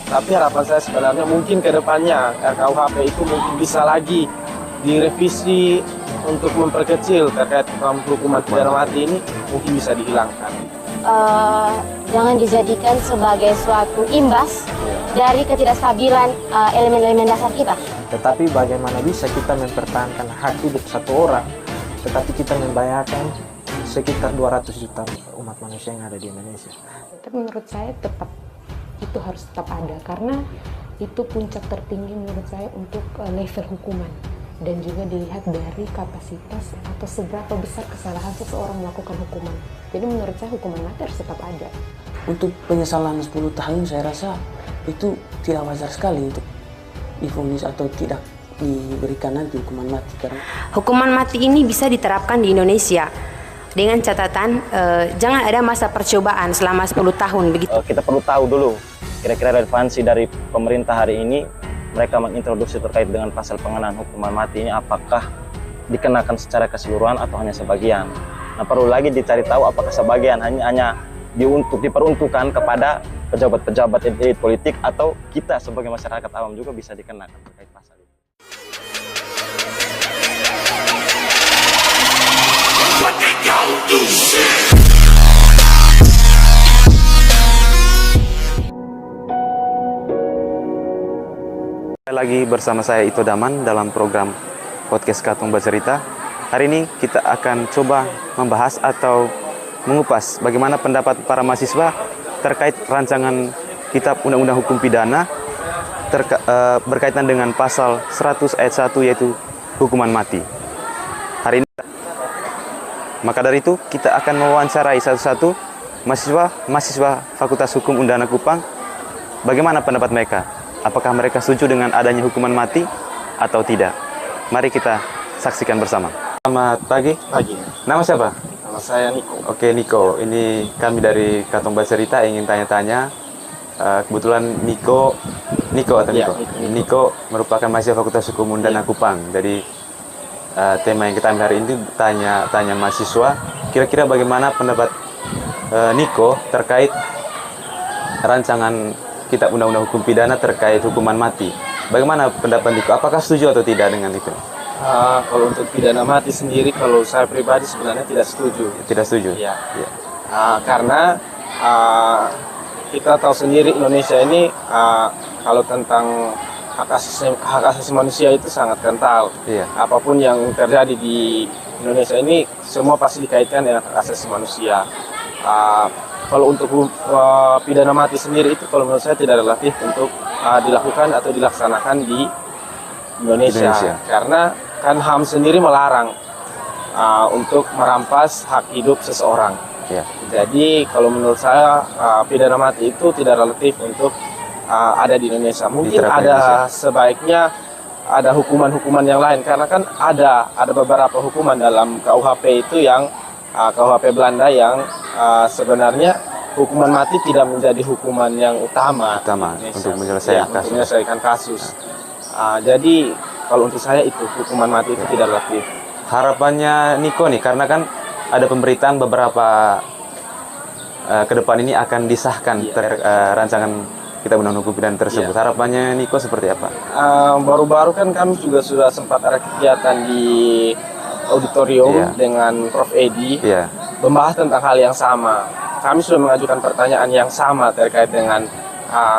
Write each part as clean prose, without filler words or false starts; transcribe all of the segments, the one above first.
Tapi harapan saya sebenarnya mungkin ke depannya RKUHP itu mungkin bisa lagi direvisi untuk memperkecil terkait hukuman pidana mati ini, mungkin bisa dihilangkan. Jangan dijadikan sebagai suatu imbas dari ketidakstabilan elemen-elemen dasar kita. Tetapi bagaimana bisa kita mempertahankan hak hidup satu orang, tetapi kita membahayakan sekitar 200 juta umat manusia yang ada di Indonesia. Tapi menurut saya itu harus tetap ada, karena itu puncak tertinggi menurut saya untuk level hukuman, dan juga dilihat dari kapasitas atau seberapa besar kesalahan seseorang melakukan hukuman. Jadi menurut saya hukuman mati harus tetap ada. Untuk penyesalan 10 tahun saya rasa itu tidak wajar sekali untuk divonis atau tidak diberikan nanti hukuman mati. Karena hukuman mati ini bisa diterapkan di Indonesia dengan catatan jangan ada masa percobaan selama 10 tahun begitu. Kita perlu tahu dulu kira-kira relevansi dari pemerintah hari ini, mereka mengintroduksi terkait dengan pasal pengenaan hukuman mati ini apakah dikenakan secara keseluruhan atau hanya sebagian. Nah, perlu lagi dicari tahu apakah sebagian hanya diperuntukkan kepada pejabat-pejabat elit politik atau kita sebagai masyarakat awam juga bisa dikenakan terkait pasal itu. Lagi bersama saya Ito Daman dalam program podcast Katong Bercerita. Hari ini kita akan coba membahas atau mengupas bagaimana pendapat para mahasiswa terkait rancangan Kitab Undang-Undang Hukum Pidana berkaitan dengan pasal 100 ayat 1 yaitu hukuman mati. Hari ini, maka dari itu kita akan mewawancarai satu-satu mahasiswa Fakultas Hukum Undana Kupang. Bagaimana pendapat mereka? Apakah mereka setuju dengan adanya hukuman mati atau tidak? Mari kita saksikan bersama. Selamat pagi. Pagi. Nama siapa? Nama saya Niko. Oke, Niko. Ini kami dari Katong Bercerita ingin tanya-tanya. Kebetulan Niko atau Niko? Ya, Niko merupakan mahasiswa Fakultas Hukum Undana Kupang. Jadi tema yang kita ambil hari ini tanya mahasiswa. Kira-kira bagaimana pendapat Niko terkait rancangan Kitab Undang-Undang Hukum Pidana terkait hukuman mati. Bagaimana pendapat Niko? Apakah setuju atau tidak dengan itu? Kalau untuk pidana mati sendiri, kalau saya pribadi sebenarnya tidak setuju. Tidak setuju? Ya. Karena kita tahu sendiri Indonesia ini kalau tentang hak asasi manusia itu sangat kental. Iya. Apapun yang terjadi di Indonesia ini semua pasti dikaitkan dengan hak asasi manusia. Kalau untuk pidana mati sendiri itu kalau menurut saya tidak relatif untuk dilakukan atau dilaksanakan di Indonesia. Karena kan HAM sendiri melarang untuk merampas hak hidup seseorang. Ya. Jadi kalau menurut saya pidana mati itu tidak relatif untuk ada di Indonesia. Mungkin ada sebaiknya ada hukuman-hukuman yang lain, karena kan ada beberapa hukuman dalam KUHP itu yang KUHP Belanda yang sebenarnya hukuman mati tidak menjadi hukuman yang utama untuk menyelesaikan kasus. Jadi kalau untuk saya itu hukuman mati itu tidak relatif. Harapannya Niko nih, karena kan ada pemberitaan beberapa ke depan ini akan disahkan rancangan Kitab Undang-Undang Hukum Pidana tersebut. Harapannya Niko seperti apa? Baru-baru kan kami juga sudah sempat ada kegiatan di auditorium dengan Prof. Edi membahas tentang hal yang sama. Kami sudah mengajukan pertanyaan yang sama terkait dengan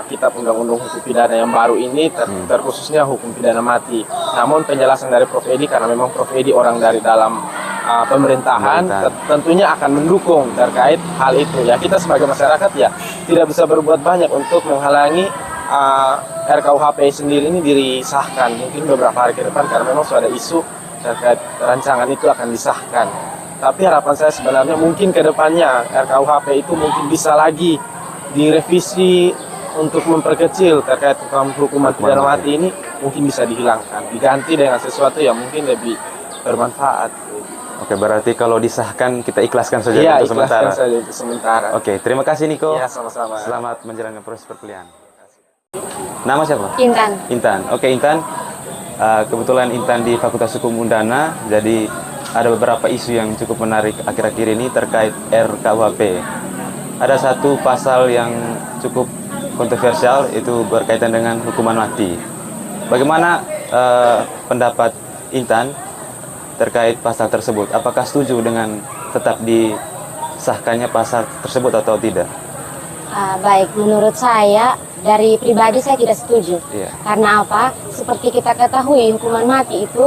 Kitab Undang-Undang Hukum Pidana yang baru ini, terkhususnya hukum pidana mati. Namun penjelasan dari Prof. Edi, karena memang Prof. Edi orang dari dalam pemerintahan, tentunya akan mendukung terkait hal itu. Ya, kita sebagai masyarakat ya tidak bisa berbuat banyak untuk menghalangi RKUHP sendiri ini disahkan. Mungkin beberapa hari ke depan karena memang sudah ada isu terkait rancangan itu akan disahkan. Tapi harapan saya sebenarnya mungkin ke depannya RKUHP itu mungkin bisa lagi direvisi untuk memperkecil terkait hukuman pidana mati ini, mungkin bisa dihilangkan, diganti dengan sesuatu yang mungkin lebih bermanfaat. Oke, berarti kalau disahkan kita ikhlaskan saja untuk sementara. Ikhlaskan saja untuk sementara. Oke, terima kasih Niko. Ya, sama-sama. Selamat menjalankan proses perkuliahan. Nama siapa? Intan. Intan. Oke, Intan. Kebetulan Intan di Fakultas Hukum Undana, jadi ada beberapa isu yang cukup menarik akhir-akhir ini terkait RKUHP. Ada satu pasal yang cukup kontroversial, itu berkaitan dengan hukuman mati. Bagaimana pendapat Intan terkait pasal tersebut? Apakah setuju dengan tetap disahkannya pasal tersebut atau tidak? Baik, menurut saya dari pribadi saya tidak setuju. Karena apa? Seperti kita ketahui, hukuman mati itu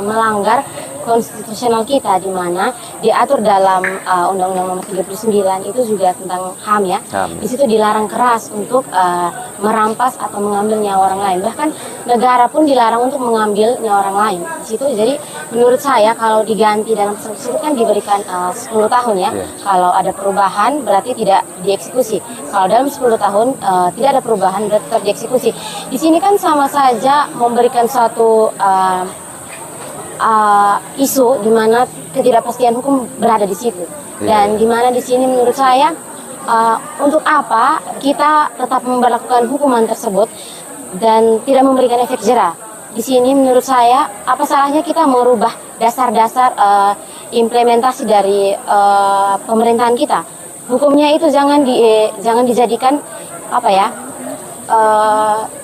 melanggar konstitusional kita, di mana diatur dalam Undang-Undang Nomor 39 itu juga tentang HAM ya. Di situ dilarang keras untuk merampas atau mengambil nyawa orang lain. Bahkan negara pun dilarang untuk mengambil nyawa orang lain. Di situ jadi menurut saya kalau diganti dalam pasal tersebut kan diberikan 10 tahun ya. Kalau ada perubahan berarti tidak dieksekusi. Kalau dalam 10 tahun tidak ada perubahan berarti tetap dieksekusi. Di sini kan sama saja memberikan suatu isu di mana ketidakpastian hukum berada di situ, dan di mana di sini menurut saya untuk apa kita tetap memberlakukan hukuman tersebut dan tidak memberikan efek jera. Di sini menurut saya apa salahnya kita merubah dasar-dasar implementasi dari pemerintahan kita. Hukumnya itu jangan dijadikan apa ya?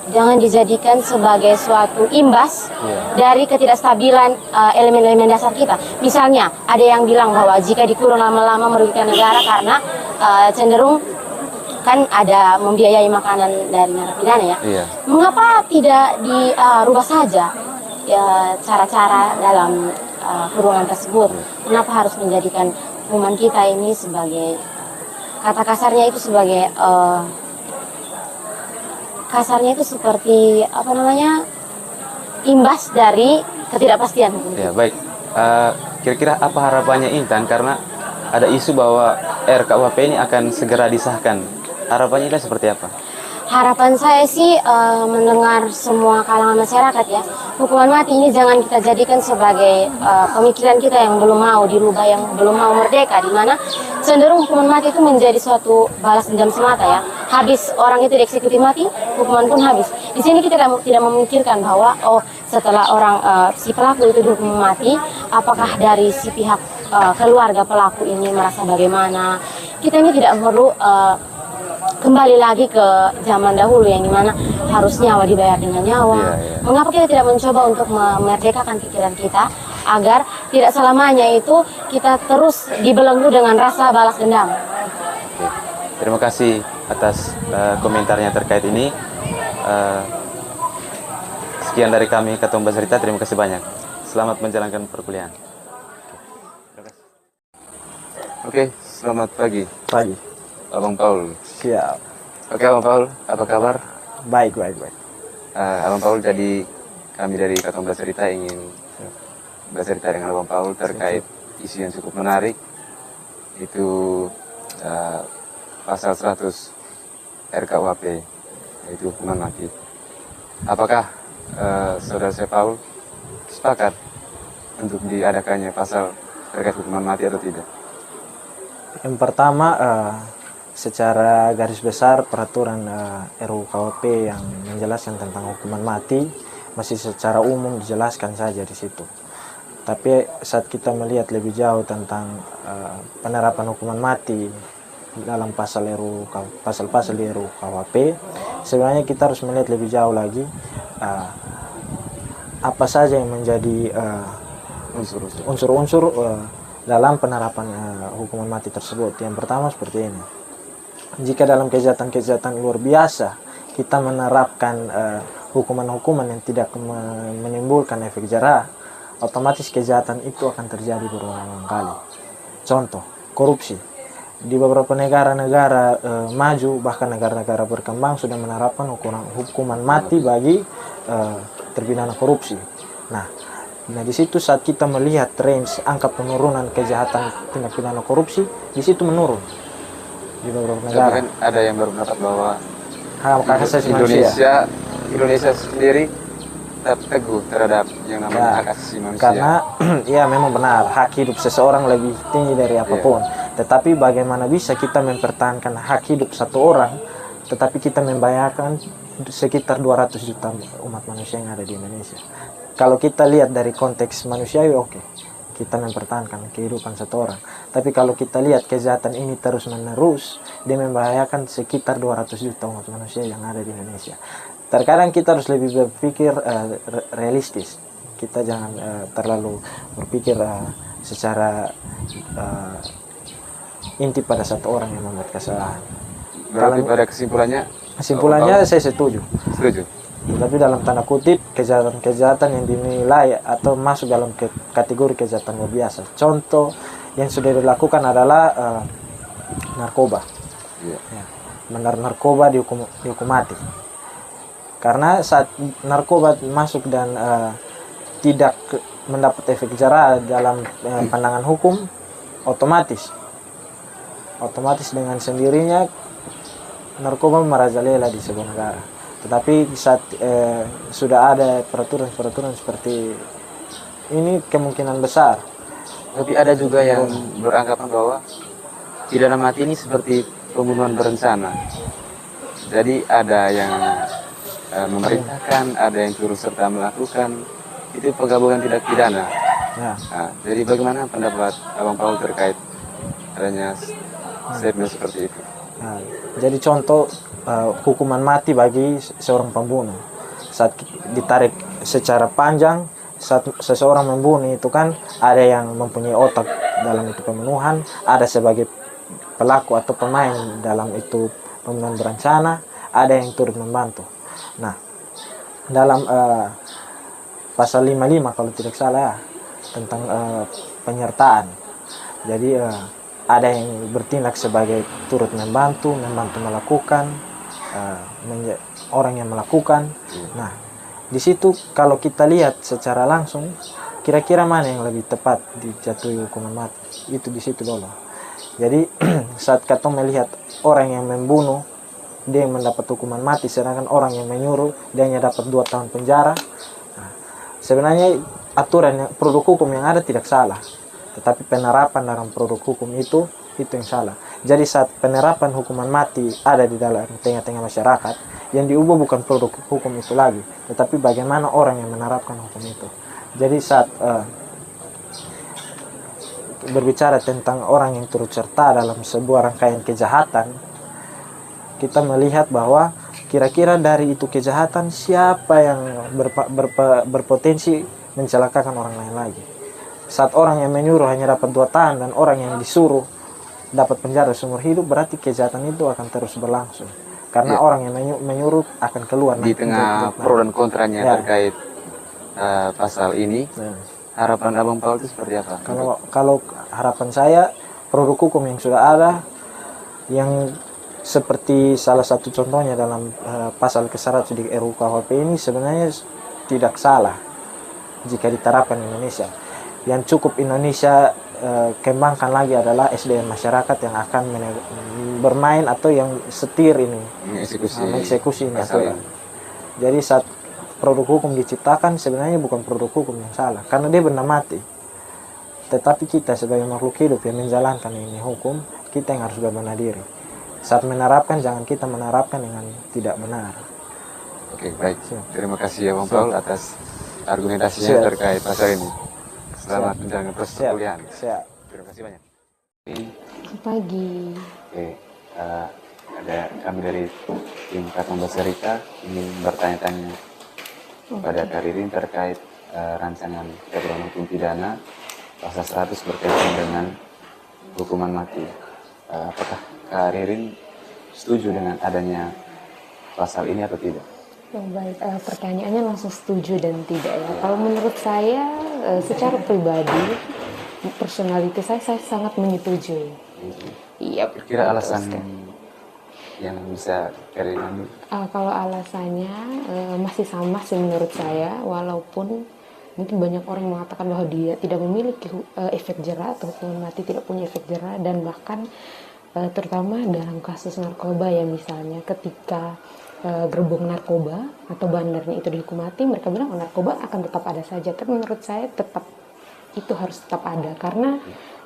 Jangan dijadikan sebagai suatu imbas dari ketidakstabilan elemen-elemen dasar kita. Misalnya ada yang bilang bahwa jika dikurung lama-lama merugikan negara karena cenderung kan ada membiayai makanan dari narapidana ya. Mengapa tidak dirubah saja cara-cara dalam kurungan tersebut? Kenapa harus menjadikan hukuman kita ini sebagai, kata kasarnya itu sebagai seperti apa namanya, imbas dari ketidakpastian hukum. Ya, baik. Kira-kira apa harapannya Intan, karena ada isu bahwa RKUHP ini akan segera disahkan. Harapannya Intan seperti apa? Harapan saya sih mendengar semua kalangan masyarakat ya, hukuman mati ini jangan kita jadikan sebagai pemikiran kita yang belum mau dirubah, yang belum mau merdeka, di mana cenderung hukuman mati itu menjadi suatu balas dendam semata ya. Habis orang itu dieksekusi mati, hukuman pun habis. Di sini kita tidak memikirkan bahwa setelah orang si pelaku itu dihukum mati, apakah dari si pihak keluarga pelaku ini merasa bagaimana. Kita ini tidak perlu kembali lagi ke zaman dahulu yang dimana harus nyawa dibayar dengan nyawa. Mengapa kita tidak mencoba untuk memerdekakan pikiran kita agar tidak selamanya itu kita terus dibelenggu dengan rasa balas dendam. Terima kasih atas komentarnya terkait ini. Sekian dari kami Katung Baserita, terima kasih banyak. Selamat menjalankan perkuliahan. Oke, selamat pagi. Abang Paul. Siap. Oke, Abang Paul, apa kabar? Baik. Abang Paul, jadi kami dari Katung Baserita ingin bercerita dengan Abang Paul terkait isu yang cukup menarik, itu pasal 100 RKUHP, yaitu hukuman mati. Apakah saudara saya Paul sepakat untuk diadakannya pasal terkait hukuman mati atau tidak? Yang pertama, secara garis besar peraturan RUU KUHP yang menjelaskan tentang hukuman mati masih secara umum dijelaskan saja di situ. Tapi saat kita melihat lebih jauh tentang penerapan hukuman mati dalam pasal-pasal di RUU KUHP, sebenarnya kita harus melihat lebih jauh lagi apa saja yang menjadi unsur-unsur dalam penerapan hukuman mati tersebut. Yang pertama seperti ini. Jika dalam kejahatan-kejahatan luar biasa kita menerapkan hukuman-hukuman yang tidak menimbulkan efek jera, otomatis kejahatan itu akan terjadi berulang-ulang kali. Contoh, korupsi. Di beberapa negara-negara maju, bahkan negara-negara berkembang sudah menerapkan hukuman mati bagi terpidana korupsi. Nah, di situ saat kita melihat tren angka penurunan kejahatan tindak pidana korupsi, di situ menurun di beberapa negara. Tapi kan ada yang berpendapat bahwa hak asasi Indonesia sendiri tetap teguh terhadap yang namanya hak asasi manusia. Karena ya memang benar, hak hidup seseorang lebih tinggi dari apapun. Tetapi bagaimana bisa kita mempertahankan hak hidup satu orang, tetapi kita membayarkan sekitar 200 juta umat manusia yang ada di Indonesia. Kalau kita lihat dari konteks manusiawi, oke. kita mempertahankan kehidupan satu orang. Tapi kalau kita lihat kejahatan ini terus menerus, dia membahayakan sekitar 200 juta umat manusia yang ada di Indonesia. Terkadang kita harus lebih berpikir realistis. Kita jangan terlalu berpikir secara inti pada satu orang yang membuat kesalahan. Berarti pada kesimpulannya saya setuju. Tapi dalam tanda kutip, kejahatan-kejahatan yang dinilai atau masuk dalam kategori kejahatan luar biasa. Contoh yang sudah dilakukan adalah narkoba. Ya. Narkoba dihukum mati. Karena saat narkoba masuk dan tidak mendapat efek jera dalam pandangan hukum, otomatis dengan sendirinya narkoba merajalela di sebuah negara. Tetapi saat sudah ada peraturan seperti ini, kemungkinan besar. Tapi ada juga yang beranggapan bahwa pidana mati ini seperti pembunuhan berencana. Jadi ada yang memerintahkan, ada yang turut serta melakukan. Itu penggabungan tindak pidana. Ya. Nah, jadi bagaimana pendapat Abang Paul terkait adanya statement seperti itu? Nah, jadi contoh hukuman mati bagi seorang pembunuh. Saat ditarik secara panjang, saat seseorang membunuh itu kan ada yang mempunyai otak dalam itu pembunuhan, ada sebagai pelaku atau pemain dalam itu pembunuhan berencana, ada yang turut membantu. Nah, dalam pasal 55 kalau tidak salah ya, tentang penyertaan. Jadi ada yang bertindak sebagai turut membantu melakukan, orang yang melakukan. Nah, di situ kalau kita lihat secara langsung, kira-kira mana yang lebih tepat dijatuhi hukuman mati? Itu di situ dulu. Jadi saat kita melihat orang yang membunuh, dia yang mendapat hukuman mati, sedangkan orang yang menyuruh dia hanya dapat 2 tahun penjara. Nah, sebenarnya aturan produk hukum yang ada tidak salah, tetapi penerapan dalam produk hukum itu yang salah. Jadi saat penerapan hukuman mati ada di dalam tengah-tengah masyarakat, yang diubah bukan produk hukum itu lagi, tetapi bagaimana orang yang menerapkan hukum itu. Jadi saat berbicara tentang orang yang turut serta dalam sebuah rangkaian kejahatan, kita melihat bahwa kira-kira dari itu kejahatan siapa yang berpotensi mencelakakan orang lain lagi. Saat orang yang menyuruh hanya dapat 2 tahun dan orang yang disuruh dapat penjara seumur hidup, berarti kejahatan itu akan terus berlangsung. Karena orang yang menyuruh akan keluar. Di tengah pro dan kontranya terkait pasal ini, harapan Abang Paul itu seperti apa? Kalau harapan saya, produk hukum yang sudah ada, yang seperti salah satu contohnya dalam pasal ke-100 di RUU KUHP ini sebenarnya tidak salah jika diterapkan di Indonesia. Yang cukup Indonesia kembangkan lagi adalah SDM masyarakat yang akan bermain atau yang setir ini, mengeksekusi ini aturan. Jadi saat produk hukum diciptakan sebenarnya bukan produk hukum yang salah, karena dia benda mati. Tetapi kita sebagai makhluk hidup yang menjalankan ini hukum, kita yang harus berbenah diri. Saat menerapkan, jangan kita menerapkan dengan tidak benar. Oke, baik. Terima kasih ya Bang Paul atas argumentasinya terkait pasal ini. Selamat menjalankan proses perkuliahan. Terima kasih banyak. Selamat pagi. Oke, ada kami dari tim Katung Baserita ingin bertanya-tanya pada Kak Ririn terkait rancangan peraturan hukum pidana pasal 100 berkaitan dengan hukuman mati. Apakah Kak Ririn setuju dengan adanya pasal ini atau tidak? Baik, pertanyaannya langsung setuju dan tidak ya. Kalau menurut saya, secara pribadi, personalitas saya sangat menyetujui. Iya. Kira alasan yang bisa Kak Ririn ambil? Kalau alasannya masih sama sih menurut saya, walaupun mungkin banyak orang mengatakan bahwa dia tidak memiliki efek jera atau hukuman mati tidak punya efek jera, dan bahkan terutama dalam kasus narkoba ya, misalnya ketika gerbong narkoba atau bandarnya itu dihukum mati, mereka bilang narkoba akan tetap ada saja. Tapi menurut saya itu harus tetap ada, karena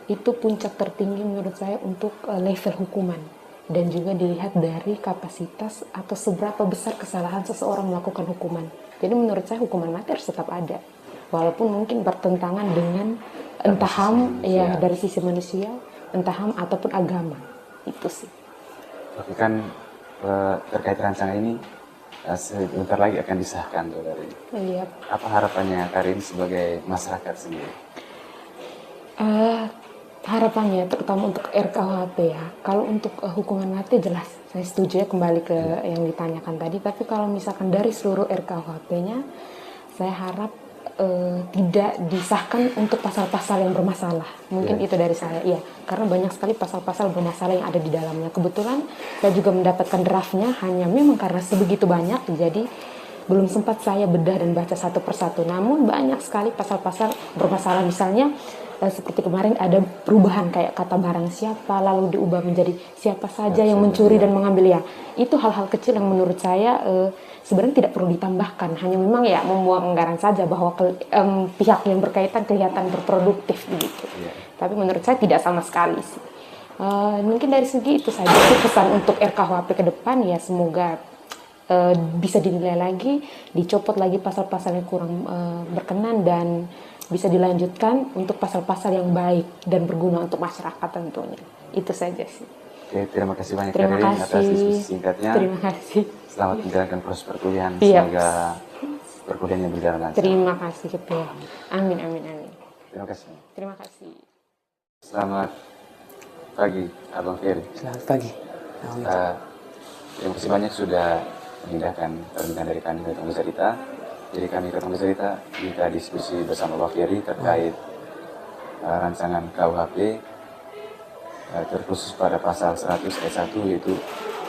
itu puncak tertinggi menurut saya untuk level hukuman, dan juga dilihat dari kapasitas atau seberapa besar kesalahan seseorang melakukan hukuman. Jadi menurut saya hukuman mati harus tetap ada, walaupun mungkin bertentangan dengan Entah HAM, ya dari sisi manusia, entah HAM ataupun agama, itu sih. Tapi kan terkait rancangan ini sebentar lagi akan disahkan tuh dari. Iya. Apa harapannya Karin sebagai masyarakat sendiri? Harapannya terutama untuk RKUHP ya. Kalau untuk hukuman mati jelas saya setuju ya, kembali ke yang ditanyakan tadi. Tapi kalau misalkan dari seluruh RKUHP-nya, saya harap tidak disahkan untuk pasal-pasal yang bermasalah. Mungkin itu dari saya, iya. Karena banyak sekali pasal-pasal bermasalah yang ada di dalamnya. Kebetulan saya juga mendapatkan draftnya, hanya memang karena sebegitu banyak, jadi belum sempat saya bedah dan baca satu persatu. Namun banyak sekali pasal-pasal bermasalah, misalnya seperti kemarin ada perubahan kayak kata barang siapa, lalu diubah menjadi siapa saja yang mencuri dan mengambil ya. Itu hal-hal kecil yang menurut saya sebenarnya tidak perlu ditambahkan, hanya memang ya membuang anggaran saja bahwa pihak yang berkaitan kelihatan berproduktif begitu. Tapi menurut saya tidak sama sekali sih. Mungkin dari segi itu saja sih pesan untuk RKUHP ke depan ya, semoga bisa dinilai lagi, dicopot lagi pasal-pasal yang kurang berkenan dan bisa dilanjutkan untuk pasal-pasal yang baik dan berguna untuk masyarakat tentunya. Itu saja sih. Oke, terima kasih banyak Karin atas diskusi singkatnya. Terima kasih. Selamat menjalankan proses perkuliahan. Iya. Semoga perkuliahannya berjalan lancar. Terima kasih Ketua. Amin, amin, amin. Terima kasih. Terima kasih. Selamat pagi, Abang Ferry. Selamat pagi. Terima kasih banyak sudah memindahkan perbincangan dari kami ke Tunggu Cerita. Jadi kami ke Tunggu Cerita kita diskusi bersama Bang Ferry terkait rancangan KUHP terkhusus pada pasal 100 ayat 1 yaitu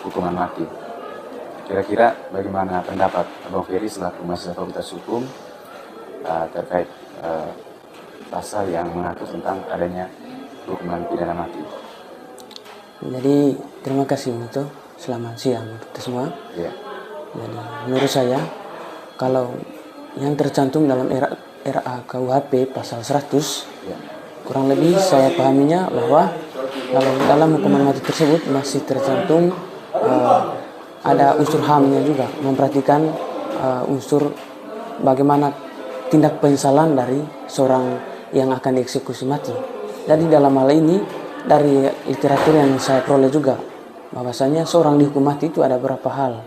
hukuman mati. Kira-kira bagaimana pendapat Bang Ferry selaku mahasiswa Fakultas Hukum terkait pasal yang mengatur tentang adanya hukuman pidana mati? Jadi terima kasih untuk selamat siang untuk kita semua. Ya. Jadi menurut saya kalau yang tercantum dalam RA KUHP pasal 100 kurang lebih saya pahaminya bahwa kalau dalam hukuman mati tersebut masih tercantum ada unsur HAM-nya juga, memperhatikan unsur bagaimana tindak penyesalan dari seorang yang akan dieksekusi mati. Jadi dalam hal ini dari literatur yang saya peroleh juga bahwasanya seorang dihukum mati itu ada beberapa hal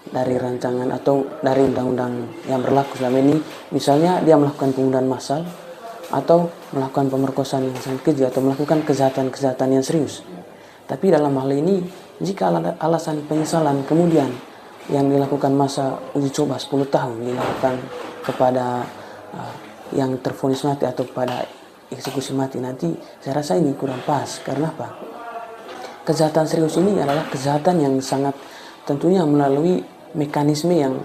dari rancangan atau dari undang-undang yang berlaku selama ini. Misalnya dia melakukan pembunuhan massal atau melakukan pemerkosaan yang sangat keji atau melakukan kejahatan-kejahatan yang serius. Tapi dalam hal ini jika alasan penyesalan kemudian yang dilakukan masa uji coba 10 tahun dilakukan kepada yang tervonis mati atau pada eksekusi mati, nanti saya rasa ini kurang pas. Karena apa? Kejahatan serius ini adalah kejahatan yang sangat tentunya melalui mekanisme yang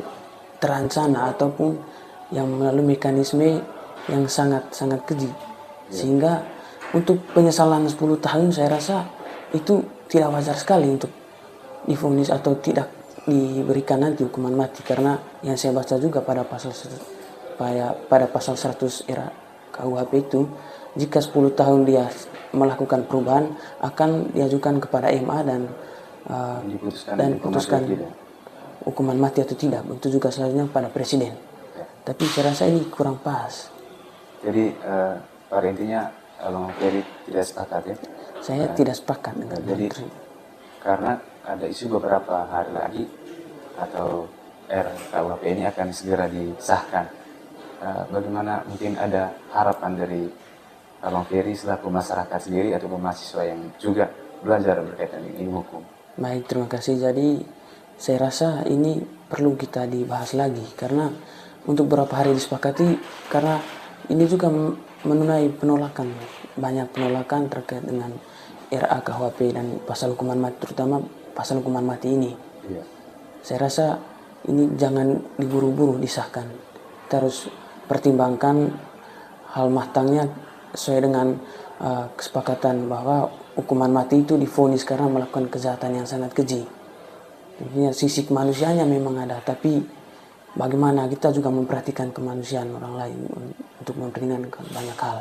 terancana ataupun yang melalui mekanisme yang sangat keji. Sehingga untuk penyesalan 10 tahun saya rasa itu tidak wajar sekali untuk divonis atau tidak diberikan nanti hukuman mati. Karena yang saya baca juga pada pasal 100 era KUHP itu, jika 10 tahun dia melakukan perubahan akan diajukan kepada MA dan diputuskan hukuman mati atau tidak. Itu juga selanjutnya pada presiden. Tapi saya rasa ini kurang pas. Jadi pada intinya Bang Ferry tidak sepakat ya? Saya tidak sepakat dengan jadi karena ada isu beberapa hari lagi atau RKUHP ini akan segera disahkan. Bagaimana mungkin ada harapan dari Bang Ferry selaku masyarakat sendiri atau mahasiswa yang juga belajar berkaitan dengan ilmu hukum? Baik, terima kasih. Jadi saya rasa ini perlu kita dibahas lagi karena untuk beberapa hari disepakati, karena ini juga menunai penolakan, banyak penolakan terkait dengan RA KUHP dan pasal hukuman mati, terutama pasal hukuman mati ini. Iya. Saya rasa ini jangan diburu-buru disahkan. Kita harus pertimbangkan hal matangnya sesuai dengan kesepakatan bahwa hukuman mati itu divonis karena melakukan kejahatan yang sangat keji. Tentunya sisi kemanusiaannya memang ada, tapi bagaimana kita juga memperhatikan kemanusiaan orang lain untuk memperingankan banyak hal.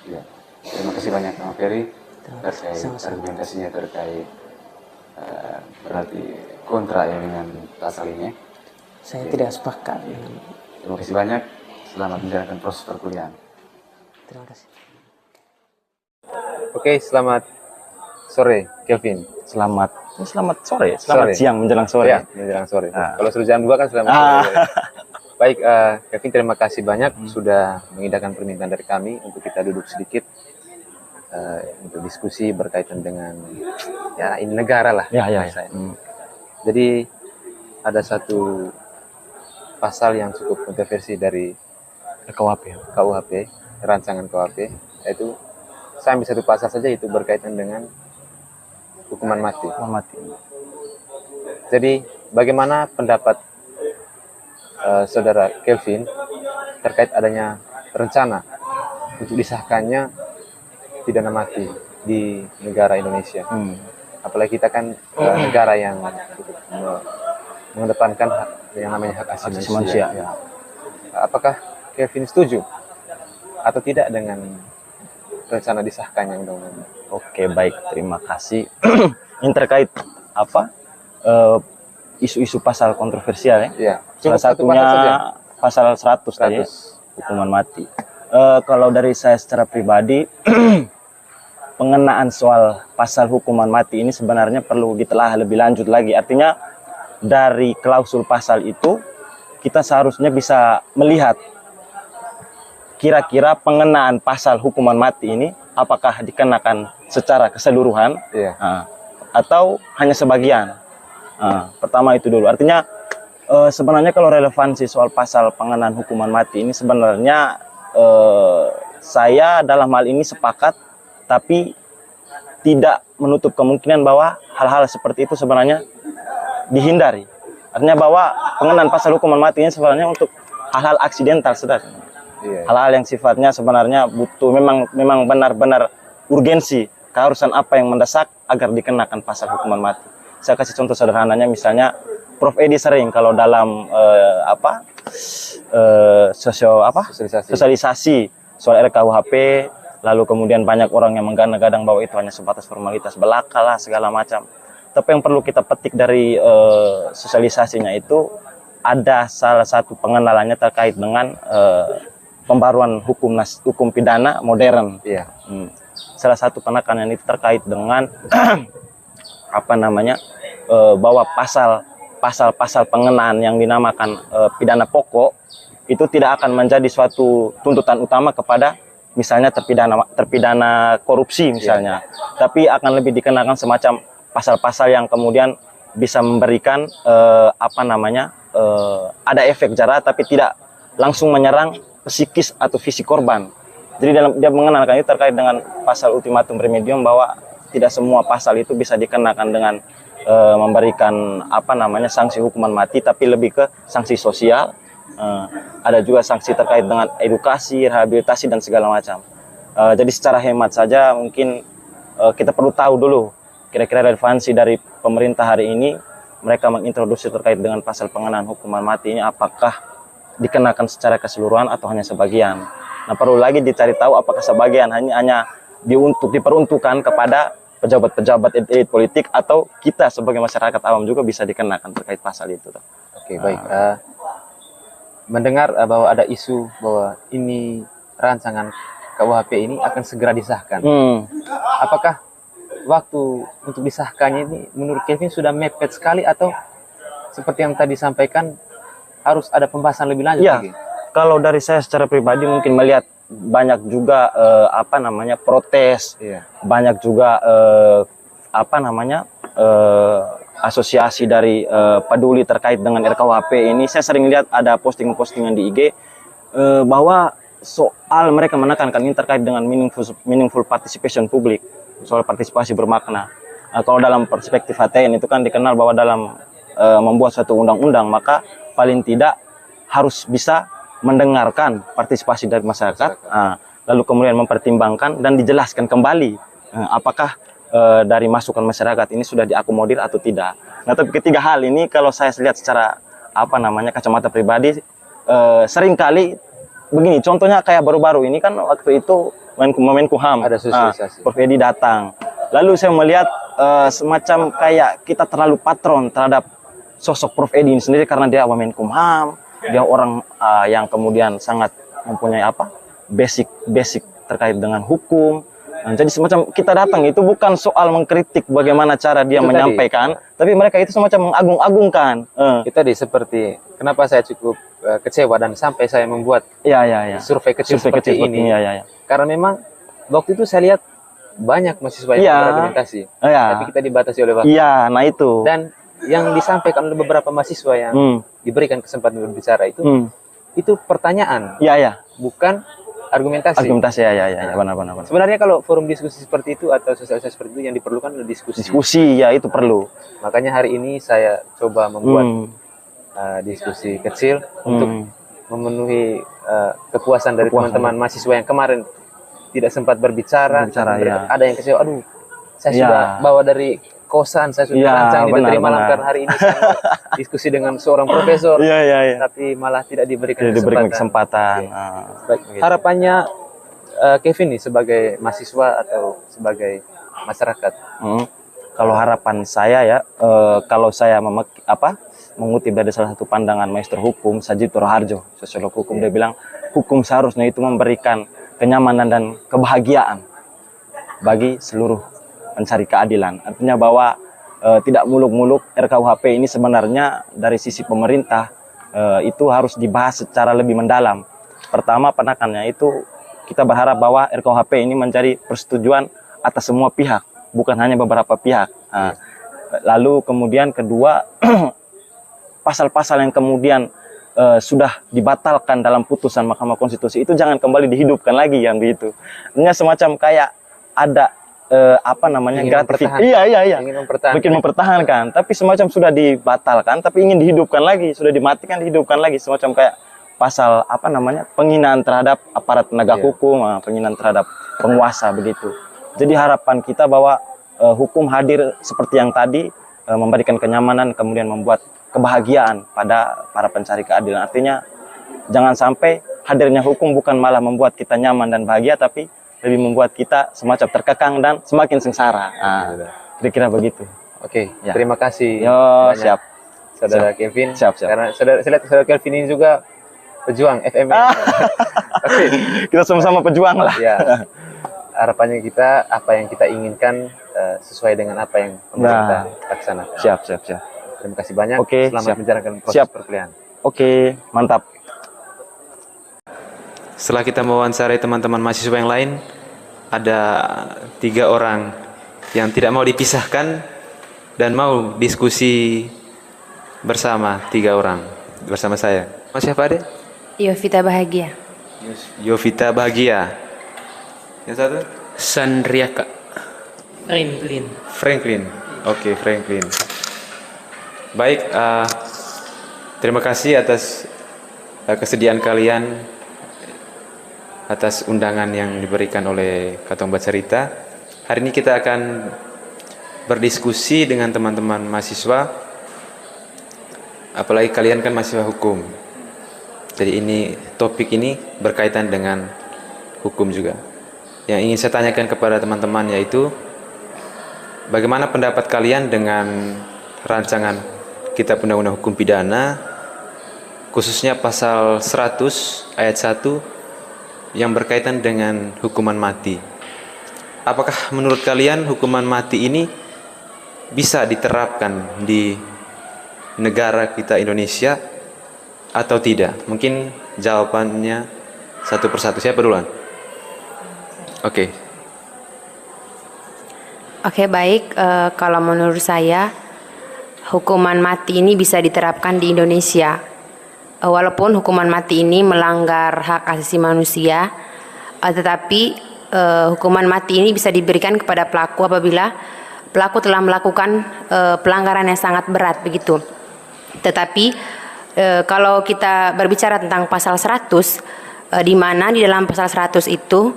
Ya. Terima kasih banyak Bang Ferry terkait argumentasinya terkait berarti kontra ya dengan pasal ini. Saya tidak sepakat. Terima kasih banyak. Selamat menjalankan proses perkuliahan. Terima kasih. Oke, selamat sore, Kelvin. Selamat sore, selamat siang menjelang sore. Ya, menjelang sore. Kalau sudah jam 2 kan selamat sore. Baik, Kelvin, terima kasih banyak sudah mengindahkan permintaan dari kami untuk kita duduk sedikit untuk diskusi berkaitan dengan ya ini negara lah. Ya. Jadi ada satu pasal yang cukup kontroversi dari KUHP, rancangan KUHP, yaitu saya ambil satu pasal saja, itu berkaitan dengan hukuman mati. Jadi bagaimana pendapat saudara Kelvin terkait adanya rencana untuk disahkannya pidana mati di negara Indonesia? Apalagi kita kan negara yang mengedepankan yang namanya hak asasi manusia. Ya. Apakah Kelvin setuju atau tidak dengan rencana disahkannya undang-undang? Oke, baik, terima kasih. Ini terkait isu-isu pasal kontroversial ya. Iya. Salah satunya pasal 100 tadi, hukuman mati. Kalau dari saya secara pribadi, pengenaan soal pasal hukuman mati ini sebenarnya perlu ditelaah lebih lanjut lagi. Artinya dari klausul pasal itu kita seharusnya bisa melihat kira-kira pengenaan pasal hukuman mati ini apakah dikenakan secara keseluruhan atau hanya sebagian. Pertama itu dulu. Artinya sebenarnya kalau relevansi soal pasal pengenaan hukuman mati ini sebenarnya saya dalam hal ini sepakat, tapi tidak menutup kemungkinan bahwa hal-hal seperti itu sebenarnya dihindari. Artinya bahwa pengenaan pasal hukuman mati ini sebenarnya untuk hal-hal aksidental sebenarnya. Hal-hal yang sifatnya sebenarnya butuh memang benar-benar urgensi, keharusan apa yang mendesak agar dikenakan pasal hukuman mati. Saya kasih contoh sederhananya, misalnya Prof Edi sering kalau dalam sosialisasi soal RKUHP, lalu kemudian banyak orang yang menggadang-gadang bahwa itu hanya sebatas formalitas belaka lah segala macam. Tapi yang perlu kita petik dari sosialisasinya itu ada salah satu pengenalannya terkait dengan pembaruan hukum pidana modern. Salah satu penekanan itu terkait dengan bahwa pasal-pasal pengenaan yang dinamakan pidana pokok itu tidak akan menjadi suatu tuntutan utama kepada misalnya terpidana korupsi misalnya, tapi akan lebih dikenakan semacam pasal-pasal yang kemudian bisa memberikan ada efek jera tapi tidak langsung menyerang psikis atau fisik korban. Jadi dia mengenalkan itu terkait dengan pasal ultimatum remedium, bahwa tidak semua pasal itu bisa dikenakan dengan memberikan sanksi hukuman mati, tapi lebih ke sanksi sosial. Ada juga sanksi terkait dengan edukasi, rehabilitasi dan segala macam. Jadi secara hemat saja mungkin kita perlu tahu dulu kira-kira relevansi dari pemerintah hari ini, mereka mengintroduksi terkait dengan pasal pengenaan hukuman mati ini apakah dikenakan secara keseluruhan atau hanya sebagian. Nah, perlu lagi dicari tahu apakah sebagian hanya diperuntukkan kepada pejabat-pejabat elit politik atau kita sebagai masyarakat awam juga bisa dikenakan terkait pasal itu. Oke, baik. Mendengar bahwa ada isu bahwa ini rancangan KUHP ini akan segera disahkan. Apakah waktu untuk disahkannya ini menurut Kelvin sudah mepet sekali, atau seperti yang tadi disampaikan harus ada pembahasan lebih lanjut lagi? Kalau dari saya secara pribadi mungkin melihat banyak juga protes, banyak juga asosiasi dari peduli terkait dengan RKUHP ini. Saya sering lihat ada posting-postingan di IG bahwa soal mereka menekankan ini terkait dengan meaningful participation publik, soal partisipasi bermakna. Kalau dalam perspektif HTN itu kan dikenal bahwa dalam membuat suatu undang-undang maka paling tidak harus bisa mendengarkan partisipasi dari masyarakat, lalu kemudian mempertimbangkan dan dijelaskan kembali apakah dari masukan masyarakat ini sudah diakomodir atau tidak. Nah, tapi ketiga hal ini kalau saya lihat secara kacamata pribadi, seringkali begini, contohnya kayak baru-baru ini kan waktu itu Menkumham ada sosialisasi, Prof Edi datang, lalu saya melihat semacam kayak kita terlalu patron terhadap sosok Prof Edi ini sendiri karena dia Menkumham, dia orang yang kemudian sangat mempunyai basic terkait dengan hukum, Nah, jadi semacam kita datang itu bukan soal mengkritik bagaimana cara dia Itu menyampaikan, tapi mereka itu semacam mengagung-agungkan. Itu tadi seperti kenapa saya cukup kecewa dan sampai saya membuat survei kecil seperti ini. Karena memang waktu itu saya lihat banyak mahasiswa yang berargumentasi, tapi kita dibatasi oleh waktu. Nah itu. Dan yang disampaikan oleh beberapa mahasiswa yang diberikan kesempatan berbicara itu pertanyaan, bukan argumentasi. Benar. Sebenarnya kalau forum diskusi seperti itu atau sosialisasi seperti itu yang diperlukan adalah diskusi. Itu perlu. Makanya hari ini saya coba membuat diskusi kecil untuk memenuhi kepuasan dari teman-teman mahasiswa yang kemarin tidak sempat berbicara. Ada yang kecewa, aduh, saya sudah bawa dari kosan, saya sudah rancang ini dari malam karena hari ini saya diskusi dengan seorang profesor, tapi malah tidak diberikan kesempatan. Harapannya Kevin nih sebagai mahasiswa atau sebagai masyarakat? Kalau harapan saya kalau saya mengutip dari salah satu pandangan Maester Hukum Sajid Raharjo, sosiolog hukum, dia bilang hukum seharusnya itu memberikan kenyamanan dan kebahagiaan bagi seluruh pencari keadilan. Artinya bahwa tidak muluk-muluk RKUHP ini sebenarnya dari sisi pemerintah itu harus dibahas secara lebih mendalam. Pertama, penekanannya itu kita berharap bahwa RKUHP ini mencari persetujuan atas semua pihak, bukan hanya beberapa pihak. Lalu kemudian kedua, pasal-pasal yang kemudian sudah dibatalkan dalam putusan Mahkamah Konstitusi itu jangan kembali dihidupkan lagi yang begitu. Artinya semacam kayak ada ingin mempertahankan, tapi semacam sudah dibatalkan, tapi ingin dihidupkan lagi, sudah dimatikan, dihidupkan lagi, semacam kayak pasal penghinaan terhadap aparat penegak hukum, penghinaan terhadap penguasa begitu. Jadi harapan kita bahwa hukum hadir seperti yang tadi, memberikan kenyamanan, kemudian membuat kebahagiaan pada para pencari keadilan. Artinya jangan sampai hadirnya hukum bukan malah membuat kita nyaman dan bahagia, tapi lebih membuat kita semacam terkekang dan semakin sengsara. Kira-kira begitu. Oke, terima kasih. Siap. Saudara Kevin. Siap. Karena saya lihat saudara Kevin ini juga pejuang FM. Kita sama-sama pejuang lah. Ya. Harapannya kita, apa yang kita inginkan sesuai dengan apa yang pemerintah laksanakan. Siap. Terima kasih banyak. Selamat menjalankan proses perkuliahan. Mantap. Setelah kita mewawancarai teman-teman mahasiswa yang lain, ada 3 orang yang tidak mau dipisahkan dan mau diskusi bersama, 3 orang bersama saya. Mas siapa deh? Yovita Bahagia. Yovita Bahagia. Yang satu? Sandriaka. Franklin. Oke, Franklin. Baik, terima kasih atas kesediaan kalian, atas undangan yang diberikan oleh Katong Bacarita. Hari ini kita akan berdiskusi dengan teman-teman mahasiswa, apalagi kalian kan mahasiswa hukum. Jadi topik ini berkaitan dengan hukum juga. Yang ingin saya tanyakan kepada teman-teman yaitu, bagaimana pendapat kalian dengan rancangan Kitab Undang-Undang Hukum Pidana, khususnya pasal 100 ayat 1 yang berkaitan dengan hukuman mati. Apakah menurut kalian hukuman mati ini bisa diterapkan di negara kita Indonesia atau tidak? Mungkin jawabannya satu persatu. Siapa duluan? Oke, baik. Kalau menurut saya, hukuman mati ini bisa diterapkan di Indonesia. Walaupun hukuman mati ini melanggar hak asasi manusia, tetapi hukuman mati ini bisa diberikan kepada pelaku apabila pelaku telah melakukan pelanggaran yang sangat berat begitu. Tetapi kalau kita berbicara tentang pasal 100, di mana di dalam pasal 100 itu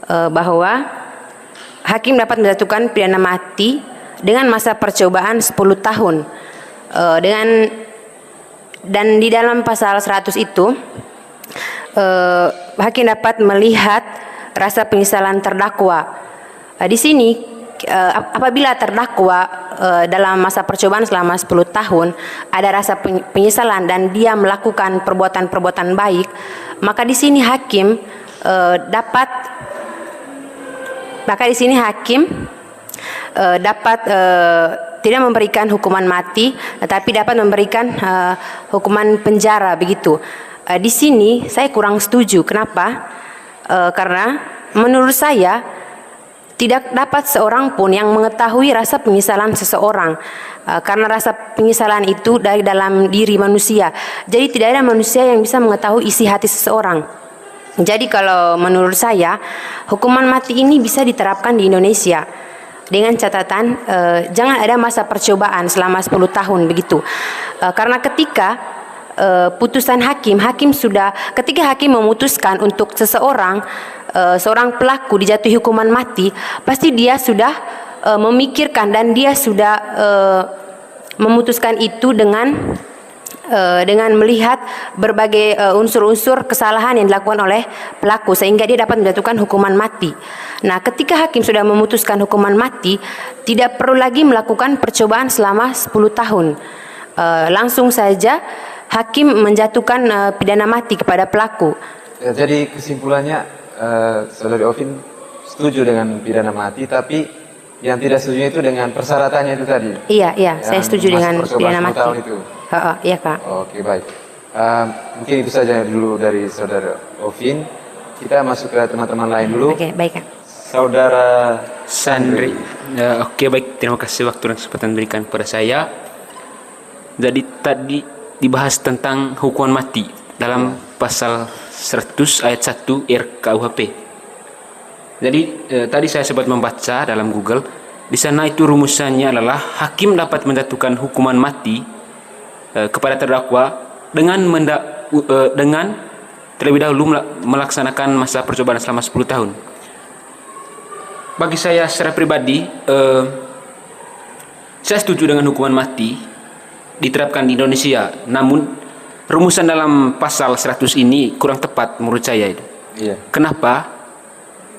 bahwa hakim dapat menjatuhkan pidana mati dengan masa percobaan 10 tahun. Dan di dalam pasal 100 itu hakim dapat melihat rasa penyesalan terdakwa. Di sini apabila terdakwa dalam masa percobaan selama 10 tahun ada rasa penyesalan dan dia melakukan perbuatan-perbuatan baik, maka di sini hakim dapat maka di sini hakim dapat tidak memberikan hukuman mati, tetapi dapat memberikan hukuman penjara begitu. Di sini saya kurang setuju. Kenapa? Karena menurut saya tidak dapat seorang pun yang mengetahui rasa penyesalan seseorang, karena rasa penyesalan itu dari dalam diri manusia. Jadi tidak ada manusia yang bisa mengetahui isi hati seseorang. Jadi kalau menurut saya hukuman mati ini bisa diterapkan di Indonesia dengan catatan jangan ada masa percobaan selama 10 tahun begitu. Karena ketika putusan hakim sudah, ketika hakim memutuskan untuk seseorang seorang pelaku dijatuhi hukuman mati, pasti dia sudah memikirkan dan dia sudah memutuskan itu dengan melihat berbagai unsur-unsur kesalahan yang dilakukan oleh pelaku sehingga dia dapat menjatuhkan hukuman mati. Nah, ketika hakim sudah memutuskan hukuman mati, tidak perlu lagi melakukan percobaan selama 10 tahun. Langsung saja hakim menjatuhkan pidana mati kepada pelaku. Ya, jadi kesimpulannya Saudari Ovin setuju dengan pidana mati, tapi yang tidak setuju itu dengan persyaratannya itu tadi. Iya, saya setuju dengan pidana mati. Tahun itu. Iya, Kak. Oke, baik. Mungkin itu saja dulu dari Saudara Ovin. Kita masuk ke teman-teman lain dulu. Oke, baik, Kak. Saudara Sandri. Oke, baik. Terima kasih waktu dan kesempatan berikan kepada saya. Jadi tadi dibahas tentang hukuman mati dalam pasal 100 ayat 1 RKUHP. Jadi tadi saya sempat membaca dalam Google, di sana itu rumusannya adalah hakim dapat menjatuhkan hukuman mati kepada terdakwa dengan terlebih dahulu melaksanakan masa percobaan selama 10 tahun. Bagi saya secara pribadi, saya setuju dengan hukuman mati diterapkan di Indonesia. Namun rumusan dalam pasal 100 ini kurang tepat menurut saya itu. Iya. Kenapa?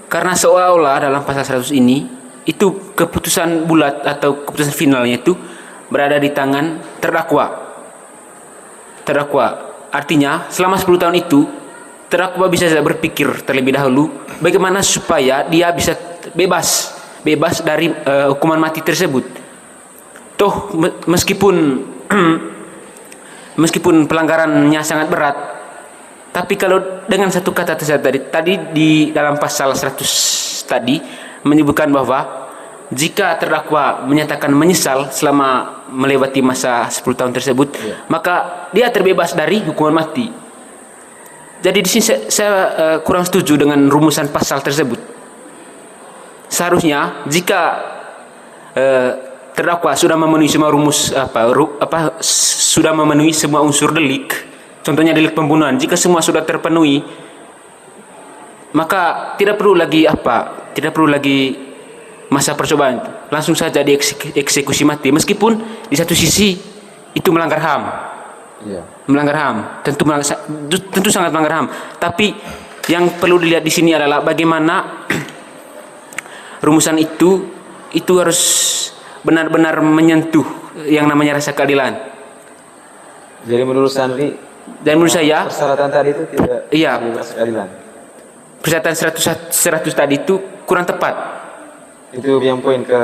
Karena seolah-olah dalam pasal 100 ini itu keputusan bulat atau keputusan finalnya itu berada di tangan terdakwa. Artinya selama 10 tahun itu terdakwa bisa saja berpikir terlebih dahulu bagaimana supaya dia bisa bebas dari hukuman mati tersebut. Toh meskipun pelanggarannya sangat berat, tapi kalau dengan satu kata tadi di dalam pasal 100 tadi menyebutkan bahwa jika terdakwa menyatakan menyesal selama melewati masa 10 tahun tersebut, maka dia terbebas dari hukuman mati. Jadi di sini saya kurang setuju dengan rumusan pasal tersebut. Seharusnya jika terdakwa sudah memenuhi semua sudah memenuhi semua unsur delik, contohnya delik pembunuhan, jika semua sudah terpenuhi, maka tidak perlu lagi masa percobaan, langsung saja dieksekusi mati. Meskipun di satu sisi itu melanggar HAM, tentu sangat melanggar HAM. Tapi yang perlu dilihat di sini adalah bagaimana rumusan itu harus benar-benar menyentuh yang namanya rasa keadilan. Jadi menurut Sandri dan menurut saya persyaratan tadi itu tidak rasa keadilan. Persyaratan 100 tadi itu kurang tepat. Itu yang poin ke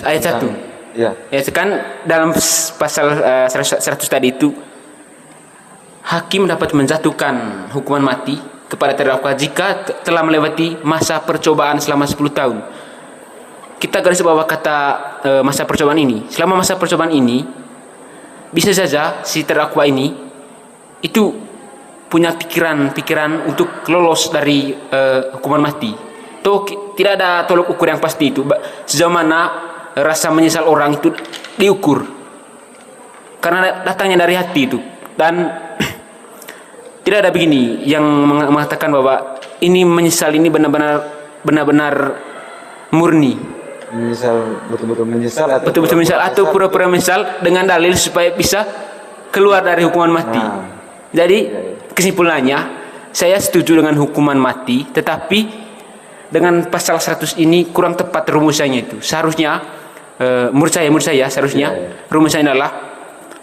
ayat 1. Ya. Ya, kan dalam pasal 100 tadi itu hakim dapat menjatuhkan hukuman mati kepada terdakwa jika telah melewati masa percobaan selama 10 tahun. Kita garis bawah kata masa percobaan ini. Selama masa percobaan ini bisa saja si terdakwa ini itu punya pikiran untuk lolos dari hukuman mati. Tidak ada tolok ukur yang pasti itu. Sejauh mana rasa menyesal orang itu diukur. Karena datangnya dari hati itu. Dan tidak ada begini yang mengatakan bahwa ini menyesal ini benar-benar murni. Betul-betul menyesal atau pura-pura menyesal dengan dalil supaya bisa keluar dari hukuman mati. Jadi kesimpulannya saya setuju dengan hukuman mati, tetapi dengan pasal 100 ini kurang tepat rumusannya itu. Seharusnya menurut saya seharusnya rumusannya adalah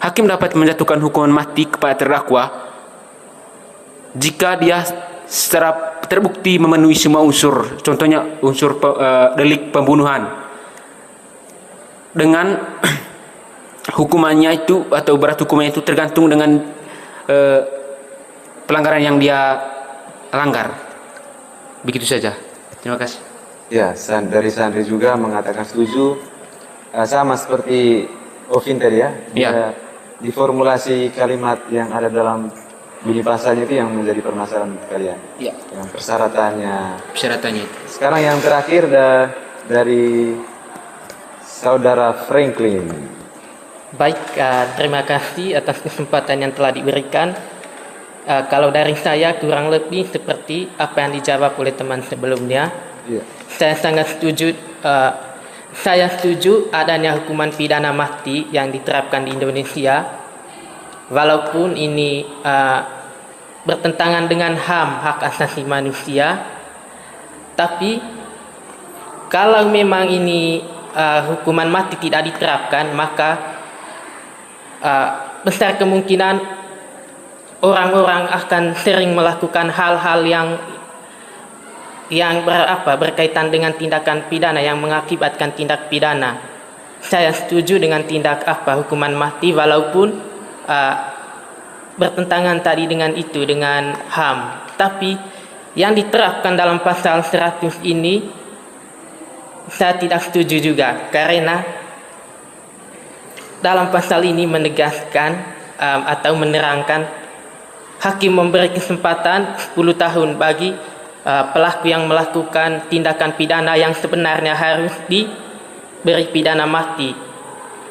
hakim dapat menjatuhkan hukuman mati kepada terdakwa jika dia secara terbukti memenuhi semua unsur, contohnya unsur delik pembunuhan, dengan hukumannya itu atau berat hukumannya itu tergantung dengan pelanggaran yang dia langgar. Begitu saja. Terima kasih. Ya, dari Sandri juga mengatakan setuju, sama seperti Ovin tadi ya. Dia diformulasi kalimat yang ada dalam bunyi pasalnya itu yang menjadi permasalahan untuk kalian. Iya. Yang persyaratannya. Persyaratannya itu. Sekarang yang terakhir dari Saudara Franklin. Baik, terima kasih atas kesempatan yang telah diberikan. Kalau dari saya kurang lebih seperti apa yang dijawab oleh teman sebelumnya. Iya. Saya sangat setuju. Saya setuju adanya hukuman pidana mati yang diterapkan di Indonesia, walaupun ini bertentangan dengan HAM, hak asasi manusia. Tapi kalau memang ini hukuman mati tidak diterapkan, maka besar kemungkinan orang-orang akan sering melakukan hal-hal yang berkaitan dengan tindakan pidana yang mengakibatkan tindak pidana. Saya setuju dengan hukuman mati walaupun bertentangan tadi dengan HAM. Tapi yang diterapkan dalam pasal 100 ini saya tidak setuju juga, karena dalam pasal ini menegaskan atau menerangkan hakim memberi kesempatan 10 tahun bagi pelaku yang melakukan tindakan pidana yang sebenarnya harus diberi pidana mati.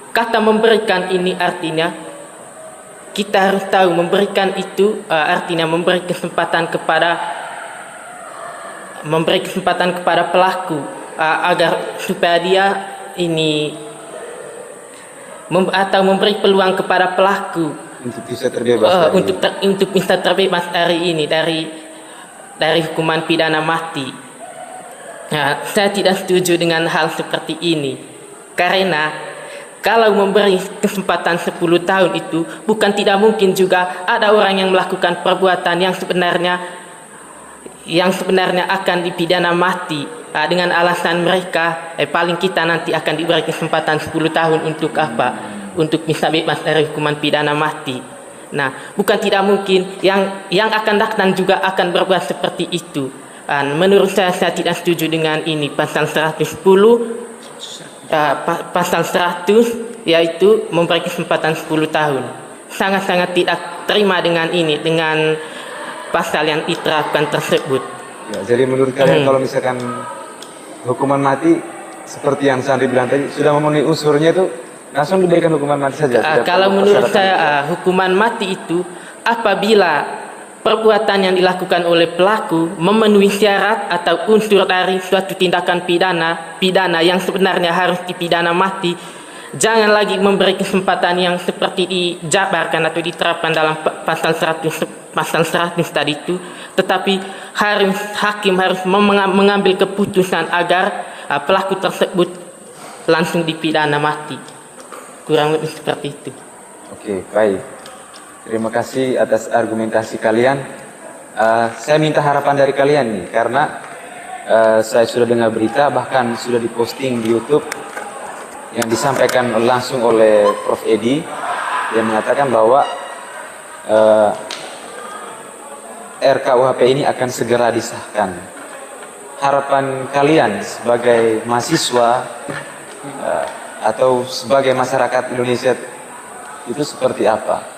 Kata memberikan ini artinya kita harus tahu memberikan itu artinya memberi kesempatan kepada pelaku agar supaya dia ini atau memberi peluang kepada pelaku untuk bisa terbebas untuk bisa terbebas dari ini dari hukuman pidana mati. Nah, saya tidak setuju dengan hal seperti ini, karena kalau memberi kesempatan 10 tahun itu bukan tidak mungkin juga ada orang yang melakukan perbuatan yang sebenarnya akan dipidana mati dengan alasan mereka paling kita nanti akan diberi kesempatan 10 tahun untuk untuk bisa bebas dari hukuman pidana mati. Nah, bukan tidak mungkin yang akan datang juga akan berbuat seperti itu. Menurut saya tidak setuju dengan ini pasal 110 pasal 100, yaitu memberi kesempatan 10 tahun. Sangat-sangat tidak terima dengan pasal yang diterapkan tersebut. Ya, jadi menurut kalian kalau misalkan hukuman mati seperti yang Sandri bilang tadi sudah memenuhi unsurnya itu langsung diberikan hukuman mati saja? Kalau menurut saya hukuman mati itu apabila perbuatan yang dilakukan oleh pelaku memenuhi syarat atau unsur dari suatu tindakan pidana yang sebenarnya harus dipidana mati. Jangan lagi memberi kesempatan yang seperti dijabarkan atau diterapkan dalam pasal 100 tadi itu, tetapi hakim harus mengambil keputusan agar pelaku tersebut langsung dipidana mati. Kurang lebih seperti itu. Oke, baik. Terima kasih atas argumentasi kalian. Saya minta harapan dari kalian nih, karena saya sudah dengar berita, bahkan sudah diposting di YouTube yang disampaikan langsung oleh Prof. Edi, yang mengatakan bahwa RKUHP ini akan segera disahkan. Harapan kalian sebagai mahasiswa atau sebagai masyarakat Indonesia itu seperti apa?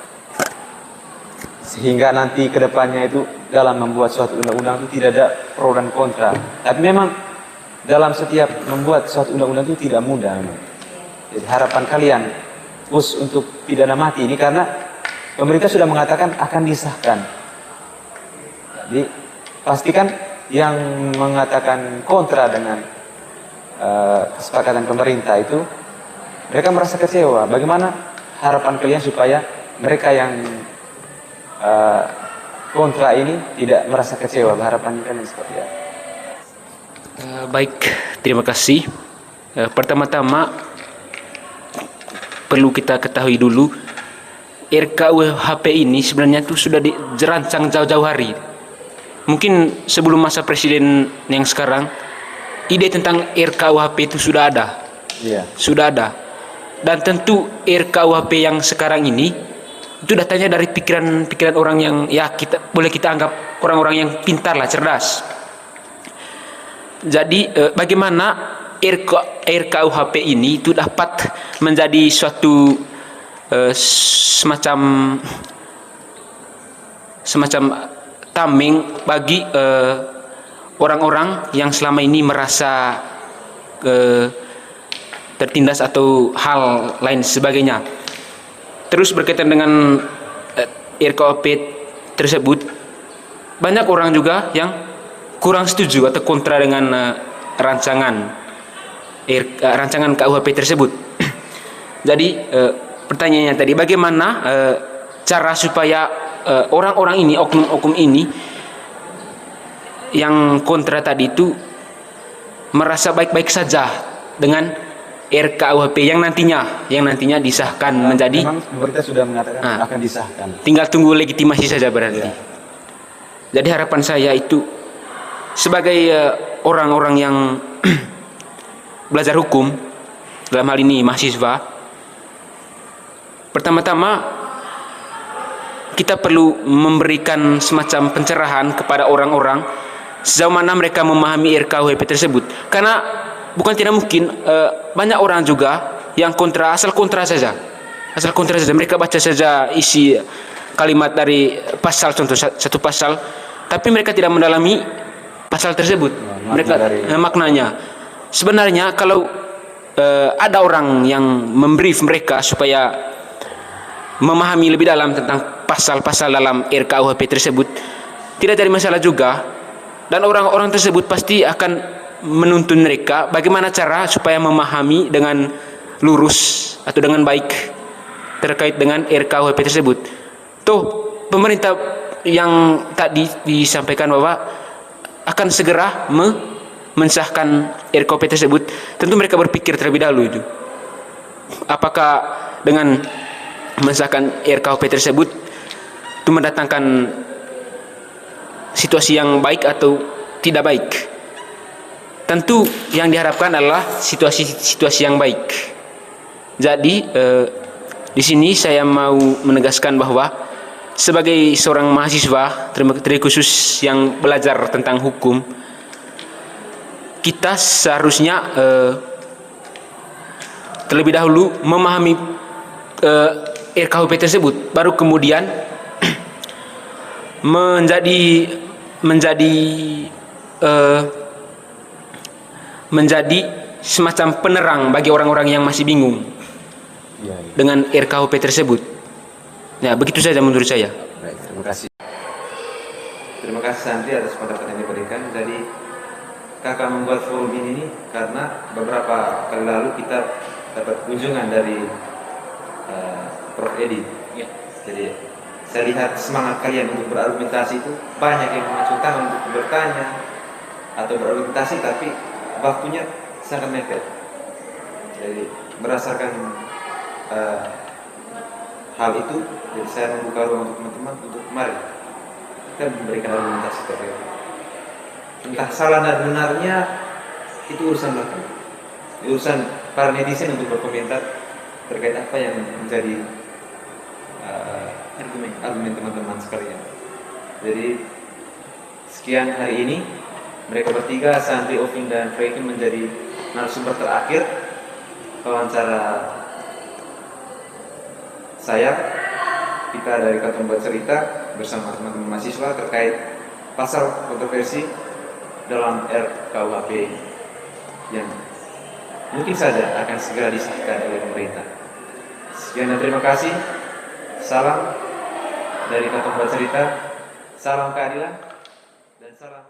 Sehingga nanti ke depannya itu dalam membuat suatu undang-undang itu tidak ada pro dan kontra. Tapi memang dalam setiap membuat suatu undang-undang itu tidak mudah. Jadi harapan kalian khusus untuk pidana mati ini, karena pemerintah sudah mengatakan akan disahkan. Jadi pastikan yang mengatakan kontra dengan kesepakatan pemerintah itu mereka merasa kecewa. Bagaimana harapan kalian supaya mereka yang kontra ini tidak merasa kecewa? Harapan kalian seperti apa? Baik, terima kasih. Pertama-tama perlu kita ketahui dulu, RKUHP ini sebenarnya itu sudah dirancang jauh-jauh hari. mungkin sebelum masa presiden yang sekarang, ide tentang RKUHP itu sudah ada. Sudah ada. Dan tentu RKUHP yang sekarang ini itu datanya dari pikiran orang yang ya boleh kita anggap orang-orang yang pintar lah, cerdas. Jadi bagaimana RKUHP ini itu dapat menjadi suatu semacam tameng bagi orang-orang yang selama ini merasa tertindas atau hal lain sebagainya. Terus berkaitan dengan RKUHP tersebut, banyak orang juga yang kurang setuju atau kontra dengan rancangan KUHP tersebut. Jadi pertanyaannya tadi, bagaimana cara supaya orang-orang ini, oknum-oknum ini yang kontra tadi itu merasa baik-baik saja dengan RKUHP yang nantinya disahkan menjadi. Memang pemerintah sudah mengatakan akan disahkan. Tinggal tunggu legitimasi saja berarti. Jadi harapan saya itu sebagai orang-orang yang belajar hukum, dalam hal ini mahasiswa, pertama-tama kita perlu memberikan semacam pencerahan kepada orang-orang sejauh mana mereka memahami RKUHP tersebut. Karena bukan tidak mungkin banyak orang juga yang kontra, asal kontra saja. Mereka baca saja isi kalimat dari pasal, contoh satu pasal, tapi mereka tidak mendalami pasal tersebut, maknanya. Sebenarnya kalau ada orang yang membrief mereka supaya memahami lebih dalam tentang pasal-pasal dalam RKUHP tersebut, tidak ada masalah juga. Dan orang-orang tersebut pasti akan menuntun mereka bagaimana cara supaya memahami dengan lurus atau dengan baik terkait dengan RKUHP tersebut. Tuh, pemerintah yang tadi disampaikan bahwa akan segera mensahkan RKUHP tersebut, tentu mereka berpikir terlebih dahulu itu. Apakah dengan mensahkan RKUHP tersebut itu mendatangkan situasi yang baik atau tidak baik? Tentu yang diharapkan adalah situasi yang baik. Jadi di sini saya mau menegaskan bahwa sebagai seorang mahasiswa, terlebih khusus yang belajar tentang hukum, kita seharusnya terlebih dahulu memahami RKUHP tersebut, baru kemudian menjadi semacam penerang bagi orang-orang yang masih bingung dengan RKUHP tersebut. Ya, begitu saja menurut saya. Baik, terima kasih. Terima kasih Santri atas pendapat yang diberikan. Jadi kakak membuat forum ini karena beberapa kali lalu kita dapat kunjungan dari Prof. Edi. Jadi saya lihat semangat kalian untuk berargumentasi itu banyak yang mengacung tangan untuk bertanya atau berargumentasi, tapi waktunya sangat mepet. Jadi berdasarkan hal itu, jadi saya membuka ruang untuk teman-teman untuk mari kita memberikan argumentasi terkait. Entah salah dan benarnya itu urusan belakang, urusan para netizen untuk berkomentar terkait apa yang menjadi argumen teman-teman sekalian. Jadi sekian hari ini, mereka bertiga, Santri, Ovin, dan Freakin menjadi narasumber terakhir wawancara saya. Kita dari Katung Buat Cerita bersama teman-teman mahasiswa terkait pasal kontroversi dalam RKUHP yang mungkin saja akan segera disahkan oleh pemerintah. Sekian dan terima kasih. Salam dari Katung Buat Cerita, salam keadilan dan salam